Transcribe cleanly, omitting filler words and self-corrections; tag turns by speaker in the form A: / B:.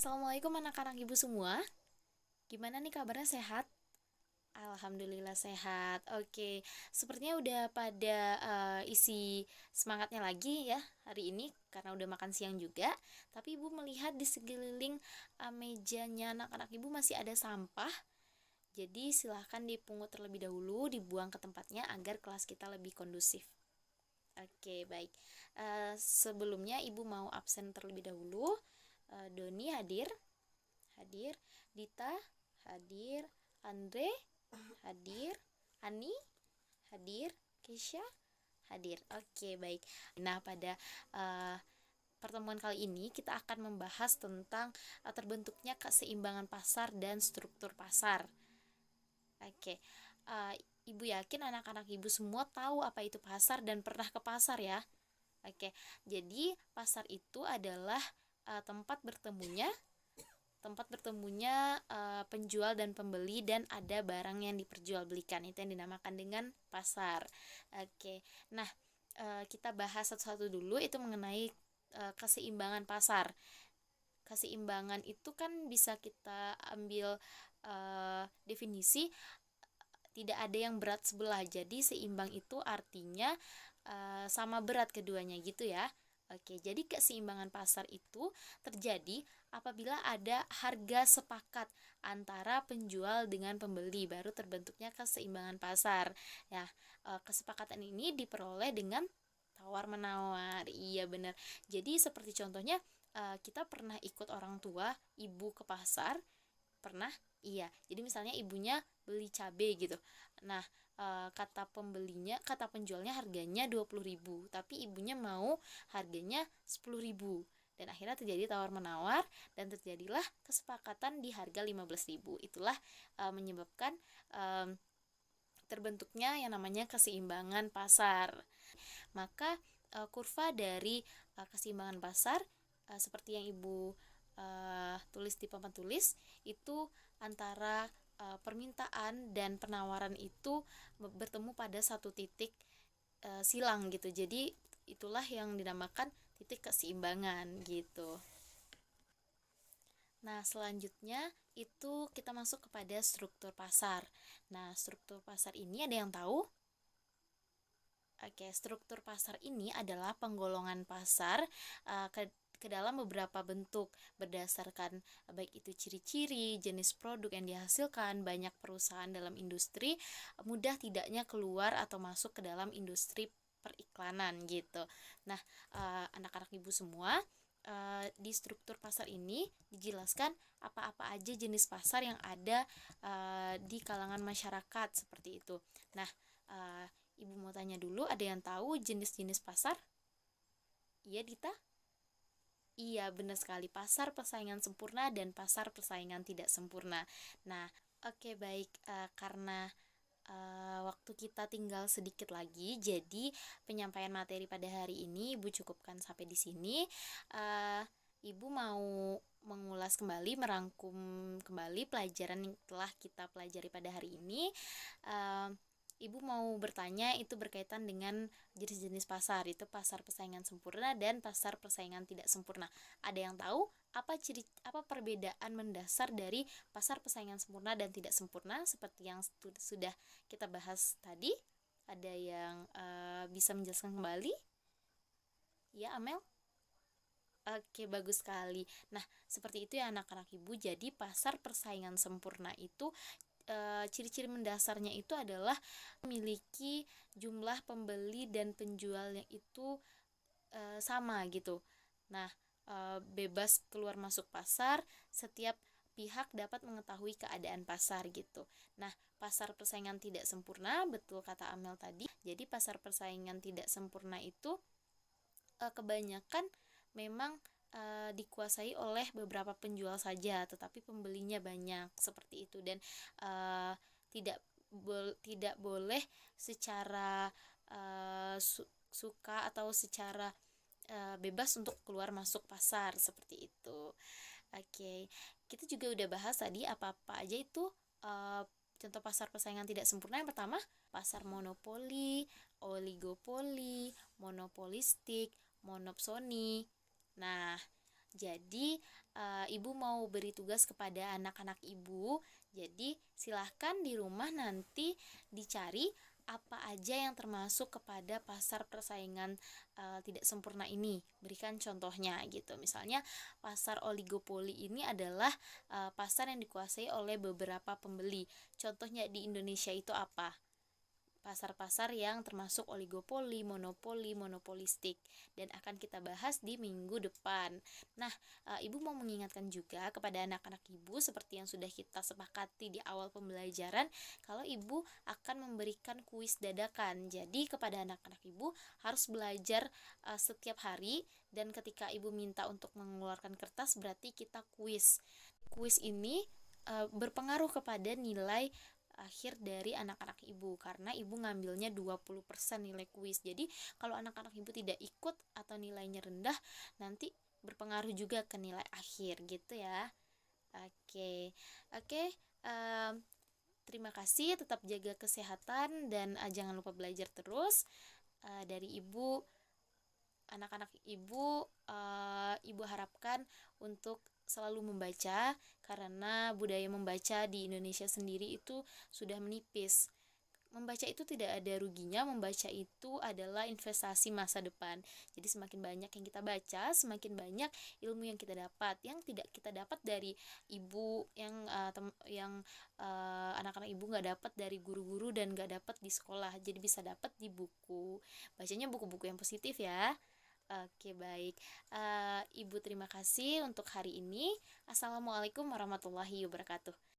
A: Assalamualaikum anak-anak ibu semua. Gimana nih kabarnya, sehat? Alhamdulillah sehat. Oke, sepertinya udah pada isi semangatnya lagi ya hari ini karena udah makan siang juga. Tapi ibu melihat di sekeliling mejanya anak-anak ibu masih ada sampah. Jadi silahkan dipungut terlebih dahulu, dibuang ke tempatnya agar kelas kita lebih kondusif. Oke, baik. Sebelumnya ibu mau absen terlebih dahulu. Doni hadir. Hadir, Dita hadir, Andre hadir, Ani hadir, Keisha hadir. Oke, baik. Nah, pada uh, pertemuan kali ini kita akan membahas tentang terbentuknya keseimbangan pasar dan struktur pasar. Oke, uh, ibu yakin anak-anak ibu semua tahu apa itu pasar dan pernah ke pasar ya. Oke, jadi pasar itu adalah tempat bertemunya penjual dan pembeli, dan ada barang yang diperjualbelikan, itu yang dinamakan dengan pasar. Oke, nah kita bahas satu-satu dulu itu mengenai keseimbangan pasar. Keseimbangan itu kan bisa kita ambil definisi, tidak ada yang berat sebelah, jadi seimbang itu artinya sama berat keduanya gitu ya. Oke, jadi keseimbangan pasar itu terjadi apabila ada harga sepakat antara penjual dengan pembeli, baru terbentuknya keseimbangan pasar. Ya, kesepakatan ini diperoleh dengan tawar-menawar. Iya benar. Jadi seperti contohnya, kita pernah ikut orang tua ibu ke pasar, pernah? Iya. Jadi misalnya ibunya beli cabai gitu. Nah, kata penjualnya harganya 20.000, tapi ibunya mau harganya 10.000. Dan akhirnya terjadi tawar-menawar dan terjadilah kesepakatan di harga 15.000. Itulah menyebabkan terbentuknya yang namanya keseimbangan pasar. Maka kurva dari keseimbangan pasar seperti yang ibu tulis di papan tulis, itu antara permintaan dan penawaran itu bertemu pada satu titik silang gitu. Jadi itulah yang dinamakan titik keseimbangan gitu. Nah, selanjutnya itu kita masuk kepada struktur pasar. Nah, struktur pasar ini ada yang tahu? Oke, struktur pasar ini adalah penggolongan pasar ke dalam beberapa bentuk berdasarkan baik itu ciri-ciri, jenis produk yang dihasilkan, banyak perusahaan dalam industri, mudah tidaknya keluar atau masuk ke dalam industri periklanan gitu. Nah, anak-anak ibu semua, di struktur pasar ini dijelaskan apa-apa aja jenis pasar yang ada di kalangan masyarakat seperti itu. Nah, ibu mau tanya dulu, ada yang tahu jenis-jenis pasar? Iya, Dita? Iya, benar sekali. Pasar persaingan sempurna dan pasar persaingan tidak sempurna. Nah, oke, baik. Karena waktu kita tinggal sedikit lagi, jadi penyampaian materi pada hari ini Ibu cukupkan sampai di sini. Ibu mau mengulas kembali, merangkum kembali pelajaran yang telah kita pelajari pada hari ini. Ibu mau bertanya, itu berkaitan dengan jenis-jenis pasar, itu pasar persaingan sempurna dan pasar persaingan tidak sempurna. Ada yang tahu apa perbedaan mendasar dari pasar persaingan sempurna dan tidak sempurna seperti yang sudah kita bahas tadi? Ada yang bisa menjelaskan kembali? Ya, Amel? Oke, bagus sekali. Nah, seperti itu ya anak-anak ibu. Jadi pasar persaingan sempurna itu ciri-ciri mendasarnya itu adalah memiliki jumlah pembeli dan penjualnya itu sama gitu. Nah, bebas keluar masuk pasar, setiap pihak dapat mengetahui keadaan pasar gitu. Nah, pasar persaingan tidak sempurna, betul kata Amel tadi. Jadi pasar persaingan tidak sempurna itu kebanyakan memang dikuasai oleh beberapa penjual saja, tetapi pembelinya banyak seperti itu. Dan tidak boleh secara suka atau secara bebas untuk keluar masuk pasar seperti itu. Oke, kita juga udah bahas tadi apa-apa aja itu contoh pasar persaingan tidak sempurna. Yang pertama, pasar monopoli, oligopoli, monopolistik, monopsoni. Nah, Jadi ibu mau beri tugas kepada anak-anak ibu. Jadi silahkan di rumah nanti dicari apa aja yang termasuk kepada pasar persaingan tidak sempurna ini. Berikan contohnya gitu. Misalnya pasar oligopoli ini adalah pasar yang dikuasai oleh beberapa pembeli. Contohnya di Indonesia itu apa? Pasar-pasar yang termasuk oligopoli, monopoli, monopolistik, dan akan kita bahas di minggu depan. Nah, ibu mau mengingatkan juga kepada anak-anak ibu seperti yang sudah kita sepakati di awal pembelajaran, kalau ibu akan memberikan kuis dadakan. Jadi kepada anak-anak ibu harus belajar setiap hari, dan ketika ibu minta untuk mengeluarkan kertas berarti kita kuis. Kuis ini berpengaruh kepada nilai akhir dari anak-anak ibu, karena ibu ngambilnya 20% nilai kuis. Jadi kalau anak-anak ibu tidak ikut atau nilainya rendah, nanti berpengaruh juga ke nilai akhir gitu ya. Oke. Terima kasih, tetap jaga kesehatan dan jangan lupa belajar terus. Dari ibu, anak-anak ibu, ibu harapkan untuk selalu membaca, karena budaya membaca di Indonesia sendiri itu sudah menipis. Membaca itu tidak ada ruginya, membaca itu adalah investasi masa depan. Jadi semakin banyak yang kita baca, semakin banyak ilmu yang kita dapat, yang tidak kita dapat dari ibu, yang anak-anak ibu nggak dapat dari guru-guru dan nggak dapat di sekolah. Jadi bisa dapat di buku. Bacanya buku-buku yang positif ya. Oke, baik. Ibu terima kasih untuk hari ini. Assalamualaikum warahmatullahi wabarakatuh.